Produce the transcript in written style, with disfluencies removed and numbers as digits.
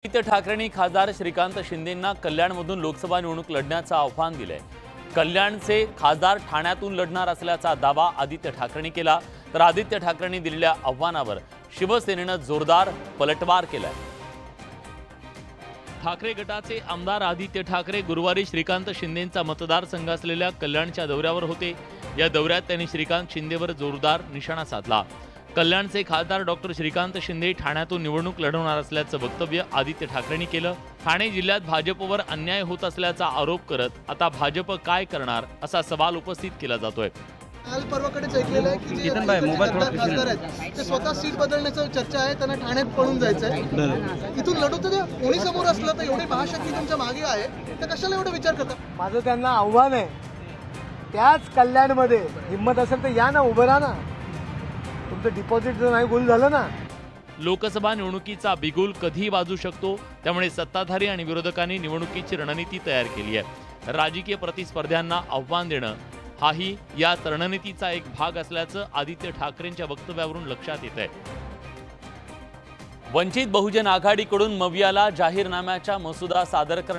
आदित्य ठाकरेंनी खासदार श्रीकांत शिंदेंना कल्याणमधून लोकसभा निवडणूक लढण्याचं आव्हान दिलंय। कल्याणचे खासदार ठाण्यातून लढणार असल्याचा दावा आदित्य ठाकरेंनी केला, तर आदित्य ठाकरेंनी दिलेल्या आव्हानावर शिवसेनेनं जोरदार पलटवार केलाय। ठाकरे गटाचे आमदार आदित्य ठाकरे गुरुवारी श्रीकांत शिंदेंचा मतदारसंघ असलेल्या कल्याणच्या दौऱ्यावर होते। या दौऱ्यात त्यांनी श्रीकांत शिंदेवर जोरदार निशाणा साधला। कल्याणचे खासदार डॉक्टर श्रीकांत शिंदे ठाण्यातून निवडणूक लढवणार असल्याचं वक्तव्य आदित्य ठाकरेंनी केलं। ठाणे जिल्ह्यात भाजपवर अन्याय होत असल्याचा आरोप करत आता भाजप काय करणार असा सवाल उपस्थित केला जातोय। काल परवाकडेच ऐकलेलं आहे की जे खासदार आहेत ते स्वतः सीट बदलण्याची चर्चा आहे, त्यांना ठाण्यात पळून जायचं आहे। इथून लढवतं ते कोणी समोर असलं तर एवढी महाशक्ती तुमच्या मागे आहे, तर कशाला एवढं विचार करता? माझं त्यांना आव्हान आहे, त्याच कल्याणमध्ये हिम्मत असेल तर या ना, उभं राहा ना। तुमचं डिपॉझिट जर नाही गुल झालं ना। लोकसभा निवडणुकीचा बिगुल कधी वाजू शकतो, त्यामुळे सत्ताधारी आणि विरोधकांनी निवडणुकीची रणनीती तयार केली आहे। राजकीय प्रतिस्पर्ध्यांना आव्हान देणं हाही या रणनीतीचा एक भाग असल्याचं आदित्य ठाकरेंच्या वक्तव्यावरून लक्षात येत आहे। वंचित बहुजन आघाडीकडून मवियाला जाहीरनाम्याचा मसुदा सादर करण्यात